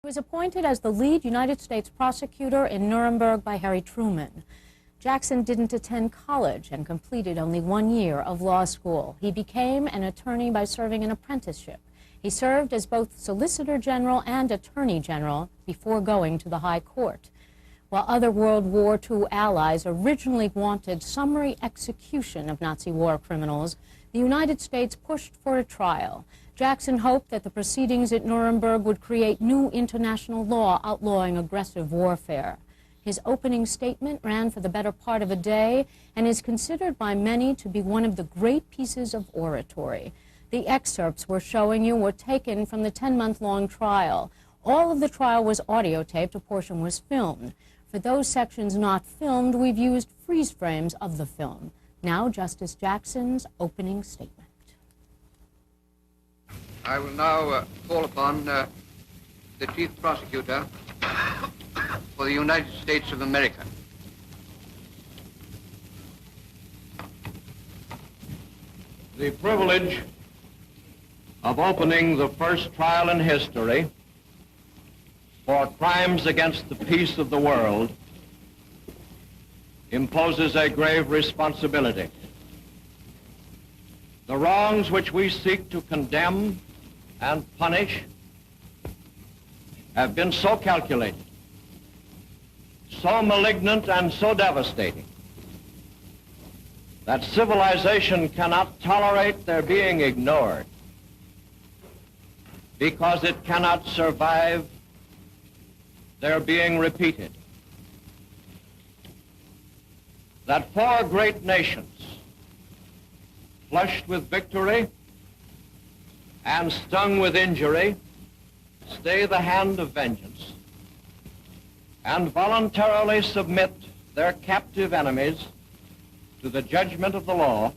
He was appointed as the lead United States prosecutor in Nuremberg by Harry Truman. Jackson didn't attend college and completed only 1 year of law school. He became an attorney by serving an apprenticeship. He served as both Solicitor General and Attorney General before going to the High Court. While other World War II allies originally wanted summary execution of Nazi war criminals, the United States pushed for a trial. Jackson hoped that the proceedings at Nuremberg would create new international law outlawing aggressive warfare. His opening statement ran for the better part of a day and is considered by many to be one of the great pieces of oratory. The excerpts we're showing you were taken from the 10-month-long trial. All of the trial was audio taped, a portion was filmed. For those sections not filmed, we've used freeze frames of the film. Now, Justice Jackson's opening statement. I will now call upon the Chief Prosecutor for the United States of America. The privilege of opening the first trial in history for crimes against the peace of the world imposes a grave responsibility. The wrongs which we seek to condemn and punish have been so calculated, so malignant and so devastating that civilization cannot tolerate their being ignored because it cannot survive their being repeated. That four great nations, flushed with victory and stung with injury, stay the hand of vengeance and voluntarily submit their captive enemies to the judgment of the law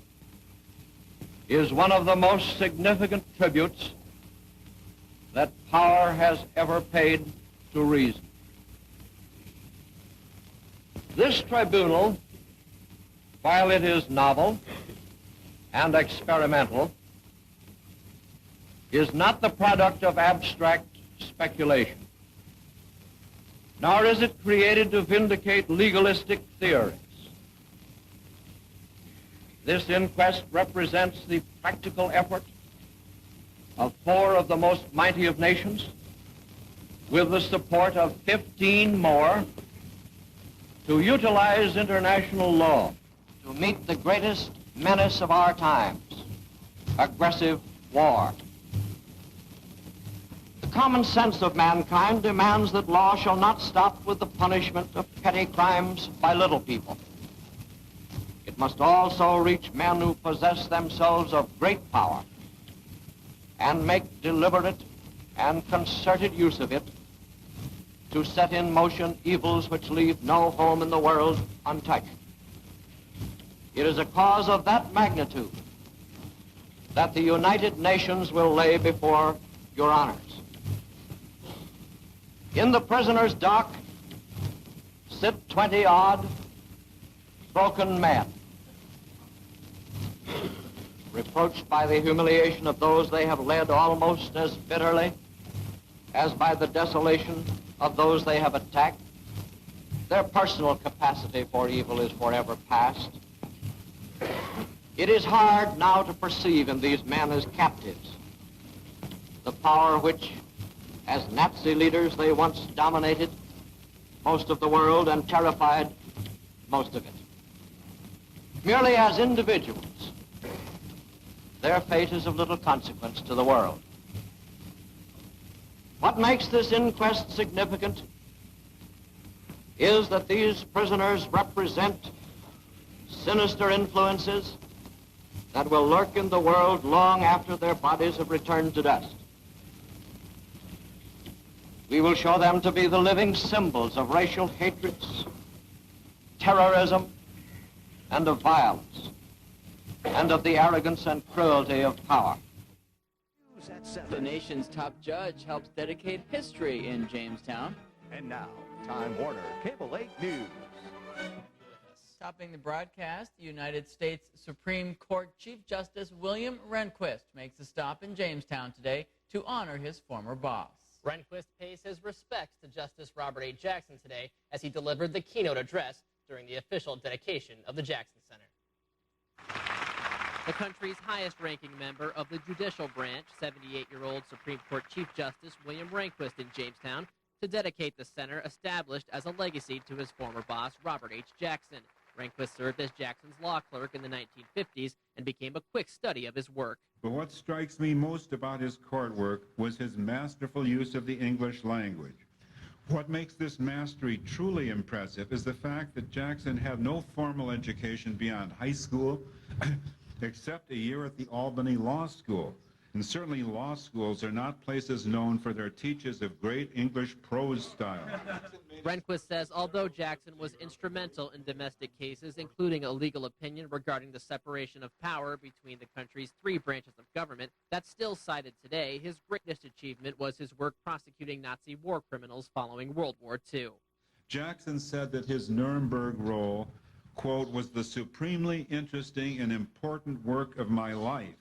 is one of the most significant tributes that power has ever paid to reason. This tribunal, while it is novel and experimental, is not the product of abstract speculation, nor is it created to vindicate legalistic theories. This inquest represents the practical effort of four of the most mighty of nations, with the support of 15 more, to utilize international law to meet the greatest menace of our times, aggressive war. The common sense of mankind demands that law shall not stop with the punishment of petty crimes by little people. It must also reach men who possess themselves of great power and make deliberate and concerted use of it to set in motion evils which leave no home in the world untouched. It is a cause of that magnitude that the United Nations will lay before your honors. In the prisoner's dock sit 20-odd broken men, reproached by the humiliation of those they have led almost as bitterly as by the desolation of those they have attacked. Their personal capacity for evil is forever past. It is hard now to perceive in these men as captives the power which, as Nazi leaders, they once dominated most of the world and terrified most of it. Merely as individuals, their fate is of little consequence to the world. What makes this inquest significant is that these prisoners represent sinister influences that will lurk in the world long after their bodies have returned to dust. We will show them to be the living symbols of racial hatreds, terrorism, and of violence, and of the arrogance and cruelty of power. The nation's top judge helps dedicate history in Jamestown. And now, Time Warner Cable 8 News. Topping the broadcast, the United States Supreme Court Chief Justice William Rehnquist makes a stop in Jamestown today to honor his former boss. Rehnquist pays his respects to Justice Robert A. Jackson today as he delivered the keynote address during the official dedication of the Jackson Center. The country's highest-ranking member of the judicial branch, 78-year-old Supreme Court Chief Justice William Rehnquist in Jamestown, to dedicate the center established as a legacy to his former boss, Robert H. Jackson. Rehnquist served as Jackson's law clerk in the 1950s and became a quick study of his work. But what strikes me most about his court work was his masterful use of the English language. What makes this mastery truly impressive is the fact that Jackson had no formal education beyond high school, except a year at the Albany Law School. And certainly law schools are not places known for their teachers of great English prose style. Rehnquist says although Jackson was instrumental in domestic cases, including a legal opinion regarding the separation of power between the country's three branches of government that's still cited today, his greatest achievement was his work prosecuting Nazi war criminals following World War II. Jackson said that his Nuremberg role, quote, was the supremely interesting and important work of my life,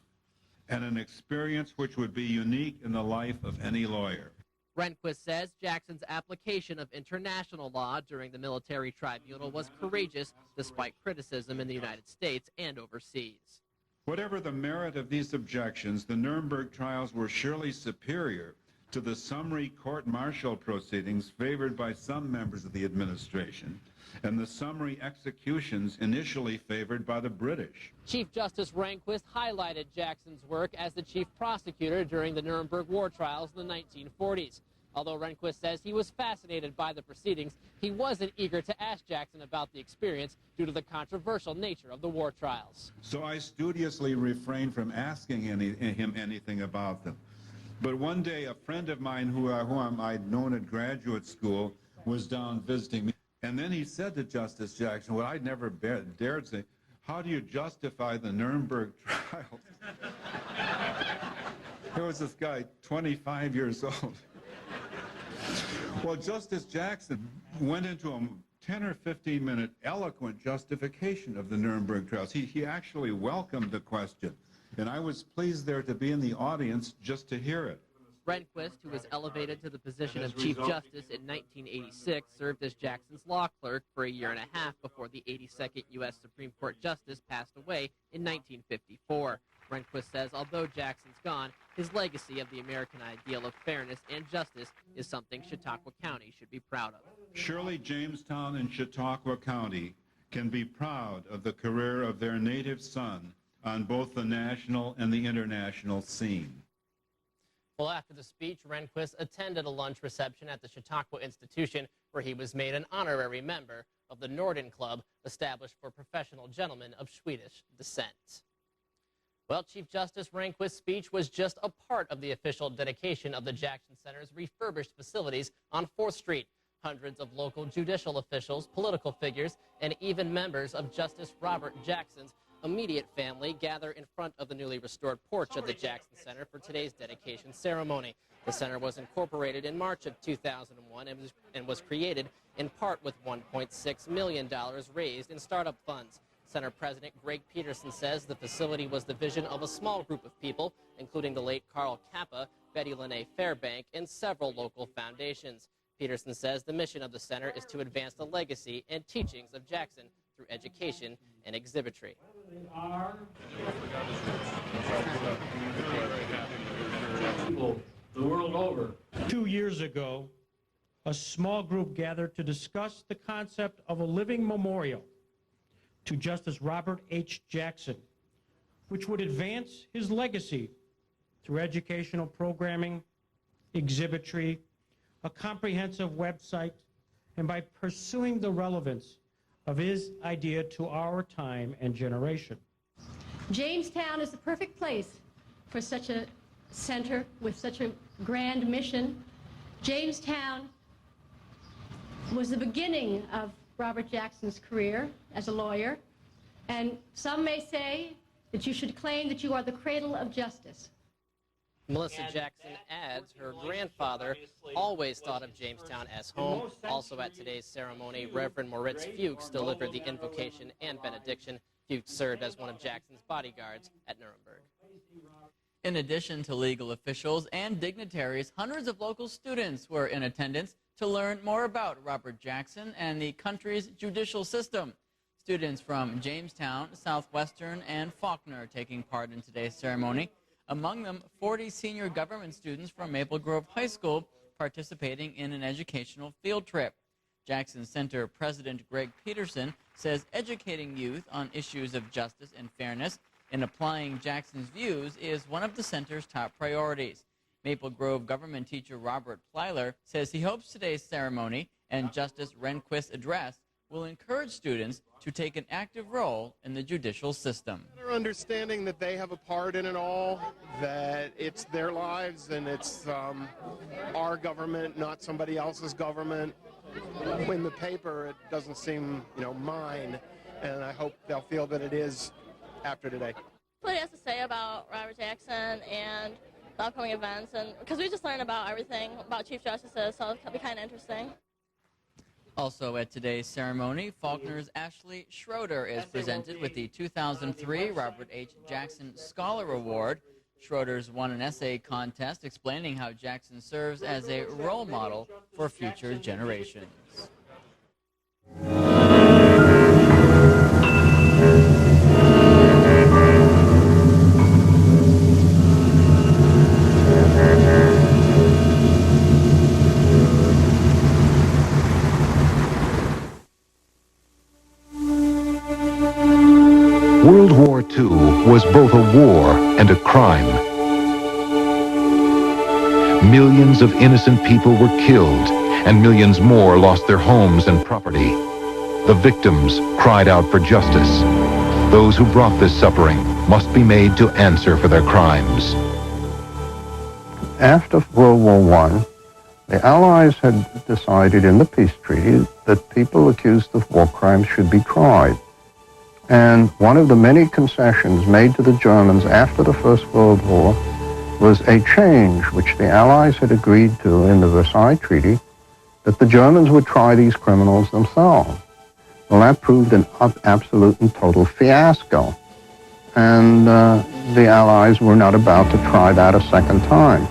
and an experience which would be unique in the life of any lawyer. Rehnquist says Jackson's application of international law during the military tribunal was courageous despite criticism in the United States and overseas. Whatever the merit of these objections, the Nuremberg trials were surely superior to the summary court-martial proceedings favored by some members of the administration and the summary executions initially favored by the British. Chief Justice Rehnquist highlighted Jackson's work as the chief prosecutor during the Nuremberg war trials in the 1940s. Although Rehnquist says he was fascinated by the proceedings, he wasn't eager to ask Jackson about the experience due to the controversial nature of the war trials. So I studiously refrained from asking him anything about them. But one day, a friend of mine who I'd known at graduate school was down visiting me. And then he said to Justice Jackson, what I'd never dared say, how do you justify the Nuremberg trials? There was this guy, 25 years old. Well, Justice Jackson went into a 10 or 15-minute eloquent justification of the Nuremberg trials. He actually welcomed the question, and I was pleased there to be in the audience just to hear it. Rehnquist, who was elevated to the position of Chief Justice in 1986, served as Jackson's law clerk for a year and a half before the 82nd U.S. Supreme Court Justice passed away in 1954. Rehnquist says although Jackson's gone, his legacy of the American ideal of fairness and justice is something Chautauqua County should be proud of. Surely Jamestown and Chautauqua County can be proud of the career of their native son on both the national and the international scene. Well, after the speech, Rehnquist attended a lunch reception at the Chautauqua Institution where he was made an honorary member of the Norden Club, established for professional gentlemen of Swedish descent. Well, Chief Justice Rehnquist's speech was just a part of the official dedication of the Jackson Center's refurbished facilities on 4th Street. Hundreds of local judicial officials, political figures, and even members of Justice Robert Jackson's immediate family gather in front of the newly restored porch of the Jackson Center for today's dedication ceremony. The center was incorporated in March of 2001 and was created in part with $1.6 million raised in startup funds. Center President Greg Peterson says the facility was the vision of a small group of people, including the late Carl Kappa, Betty Lene Fairbank, and several local foundations. Peterson says the mission of the center is to advance the legacy and teachings of Jackson through education and exhibitry. People the world over. 2 years ago, a small group gathered to discuss the concept of a living memorial to Justice Robert H. Jackson, which would advance his legacy through educational programming, exhibitry, a comprehensive website, and by pursuing the relevance of his idea to our time and generation. Jamestown is the perfect place for such a center with such a grand mission. Jamestown was the beginning of Robert Jackson's career as a lawyer, and some may say that you should claim that you are the cradle of justice. Melissa Jackson adds her grandfather always thought of Jamestown as home. Also at today's ceremony, Reverend Moritz Fuchs delivered the invocation and benediction. Fuchs served as one of Jackson's bodyguards at Nuremberg. In addition to legal officials and dignitaries, hundreds of local students were in attendance to learn more about Robert Jackson and the country's judicial system. Students from Jamestown, Southwestern, and Faulkner taking part in today's ceremony. Among them, 40 senior government students from Maple Grove High School participating in an educational field trip. Jackson Center President Greg Peterson says educating youth on issues of justice and fairness and applying Jackson's views is one of the center's top priorities. Maple Grove government teacher Robert Plyler says he hopes today's ceremony and Justice Rehnquist's address will encourage students to take an active role in the judicial system. They're understanding that they have a part in it all, that it's their lives and it's our government, not somebody else's government. In the paper, it doesn't seem, mine, and I hope they'll feel that it is after today. What he has to say about Robert Jackson and the upcoming events, and because we just learned about everything about Chief Justices, so it'll be kind of interesting. Also at today's ceremony, Faulkner's Ashley Schroeder is presented with the 2003 Robert H. Jackson Scholar Award. Schroeder's won an essay contest explaining how Jackson serves as a role model for future generations. World War II was both a war and a crime. Millions of innocent people were killed, and millions more lost their homes and property. The victims cried out for justice. Those who brought this suffering must be made to answer for their crimes. After World War I, the Allies had decided in the peace treaty that people accused of war crimes should be tried. And one of the many concessions made to the Germans after the First World War was a change which the Allies had agreed to in the Versailles Treaty, that the Germans would try these criminals themselves. Well, that proved an absolute and total fiasco. And the Allies were not about to try that a second time.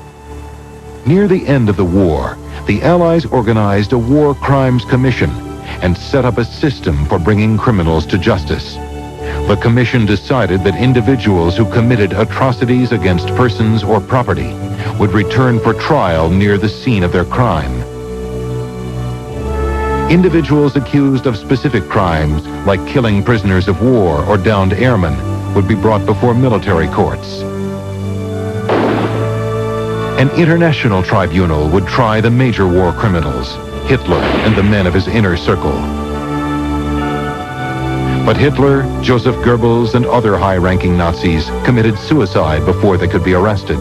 Near the end of the war, the Allies organized a War Crimes Commission and set up a system for bringing criminals to justice. The commission decided that individuals who committed atrocities against persons or property would return for trial near the scene of their crime. Individuals accused of specific crimes, like killing prisoners of war or downed airmen, would be brought before military courts. An international tribunal would try the major war criminals, Hitler and the men of his inner circle. But Hitler, Joseph Goebbels, and other high-ranking Nazis committed suicide before they could be arrested.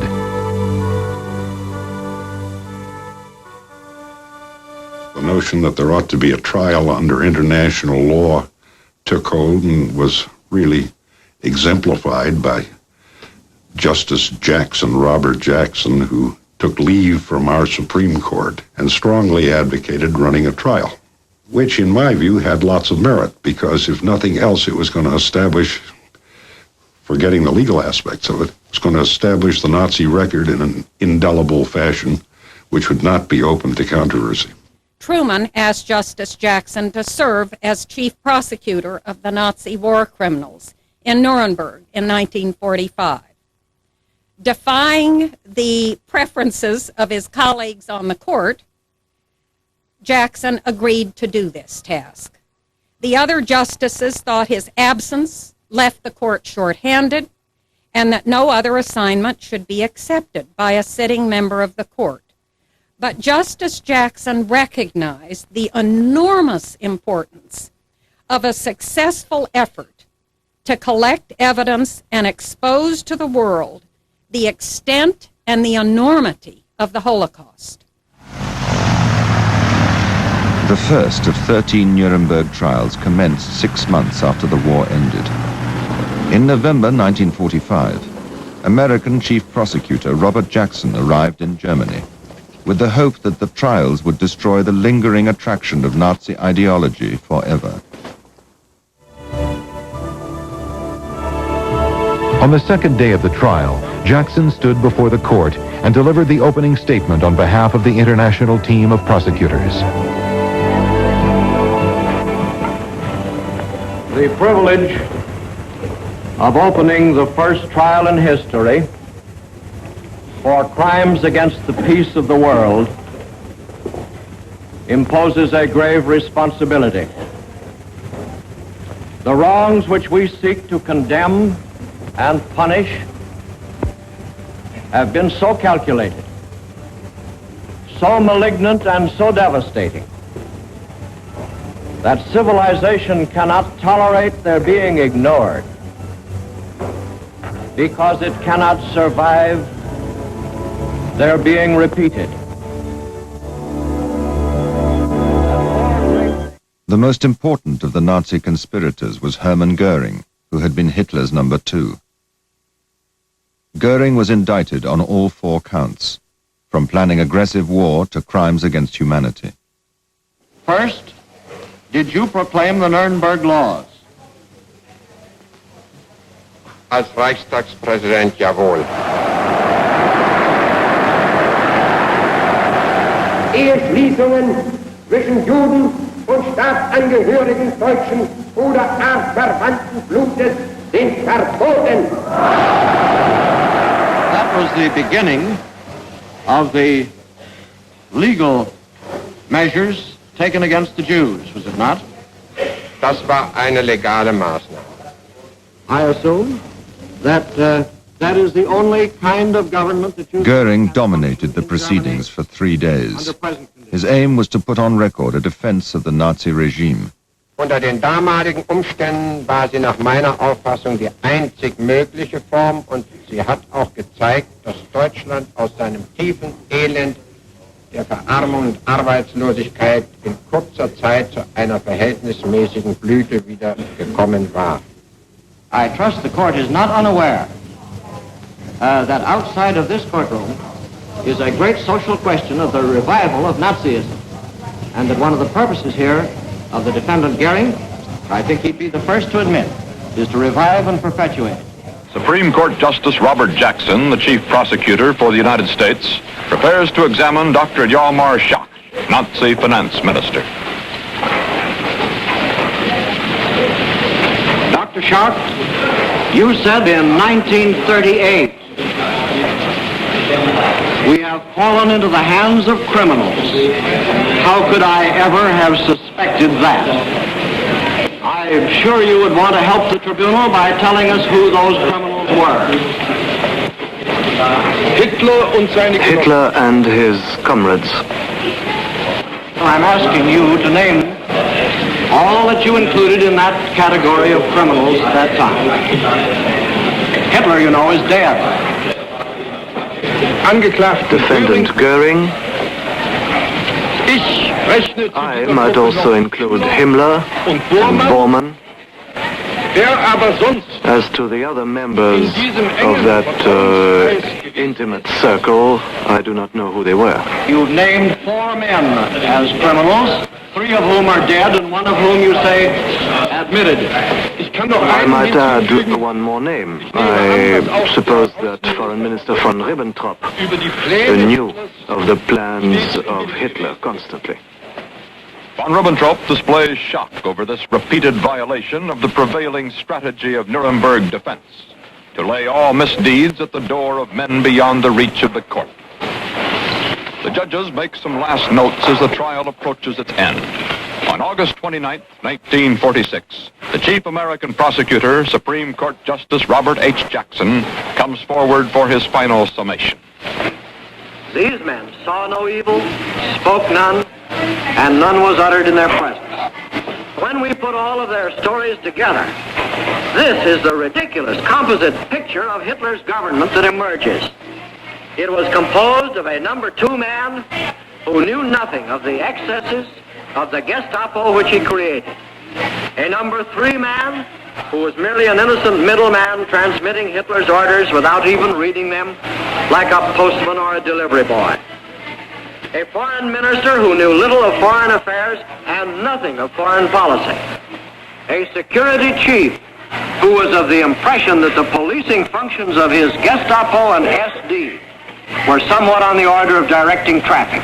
The notion that there ought to be a trial under international law took hold and was really exemplified by Justice Jackson, Robert Jackson, who took leave from our Supreme Court and strongly advocated running a trial, which in my view had lots of merit, because if nothing else, it was going to establish, forgetting the legal aspects of it, it was going to establish the Nazi record in an indelible fashion, which would not be open to controversy. Truman asked Justice Jackson to serve as chief prosecutor of the Nazi war criminals in Nuremberg in 1945. Defying the preferences of his colleagues on the court, Jackson agreed to do this task. The other justices thought his absence left the court short-handed and that no other assignment should be accepted by a sitting member of the court. But Justice Jackson recognized the enormous importance of a successful effort to collect evidence and expose to the world the extent and the enormity of the Holocaust. The first of 13 Nuremberg trials commenced 6 months after the war ended. In November 1945, American Chief Prosecutor Robert Jackson arrived in Germany with the hope that the trials would destroy the lingering attraction of Nazi ideology forever. On the second day of the trial, Jackson stood before the court and delivered the opening statement on behalf of the international team of prosecutors. The privilege of opening the first trial in history for crimes against the peace of the world imposes a grave responsibility. The wrongs which we seek to condemn and punish have been so calculated, so malignant and so devastating that civilization cannot tolerate their being ignored because it cannot survive their being repeated. The most important of the Nazi conspirators was Hermann Goering, who had been Hitler's number 2. Goering was indicted on all 4 counts, from planning aggressive war to crimes against humanity. First, did you proclaim the Nuremberg laws? Als Reichstagspräsident, jawohl. Eheschließungen zwischen Juden und Staatsangehörigen deutschen oder artverwandten Blutes sind verboten. That was the beginning of the legal measures taken against the Jews, was it not? Das war eine legale Maßnahme. I assume that that is the only kind of government that you... Goering dominated the proceedings for 3 days. His aim was to put on record a defense of the Nazi regime. Unter den damaligen Umständen war sie nach meiner Auffassung die einzig mögliche Form und sie hat auch gezeigt, dass Deutschland aus seinem tiefen Elend der Verarmung und Arbeitslosigkeit in kurzer Zeit zu einer verhältnismäßigen Blüte wieder gekommen war. I trust the court is not unaware that outside of this courtroom is a great social question of the revival of Nazism, and that one of the purposes here of the defendant Goering, I think he'd be the first to admit, is to revive and perpetuate it. Supreme Court Justice Robert Jackson, the Chief Prosecutor for the United States, prepares to examine Dr. Hjalmar Schacht, Nazi Finance Minister. Dr. Schacht, you said in 1938, we have fallen into the hands of criminals. How could I ever have suspected that? I'm sure you would want to help the tribunal by telling us who those criminals were. Hitler and his comrades. I'm asking you to name all that you included in that category of criminals at that time. Hitler, you know, is dead. Defendant Goering. I might also include Himmler and Bormann. As to the other members of that intimate circle, I do not know who they were. You've named 4 men as criminals, 3 of whom are dead and 1 of whom you say admitted. I might add one more name. I suppose that Foreign Minister von Ribbentrop knew of the plans of Hitler constantly. Von Ribbentrop displays shock over this repeated violation of the prevailing strategy of Nuremberg defense, to lay all misdeeds at the door of men beyond the reach of the court. The judges make some last notes as the trial approaches its end. On August 29, 1946, the chief American prosecutor, Supreme Court Justice Robert H. Jackson, comes forward for his final summation. These men saw no evil, spoke none, and none was uttered in their presence. When we put all of their stories together, this is the ridiculous composite picture of Hitler's government that emerges. It was composed of a number 2 man who knew nothing of the excesses of the Gestapo which he created. A number 3 man who was merely an innocent middleman transmitting Hitler's orders without even reading them, like a postman or a delivery boy. A foreign minister who knew little of foreign affairs and nothing of foreign policy. A security chief who was of the impression that the policing functions of his Gestapo and SD were somewhat on the order of directing traffic.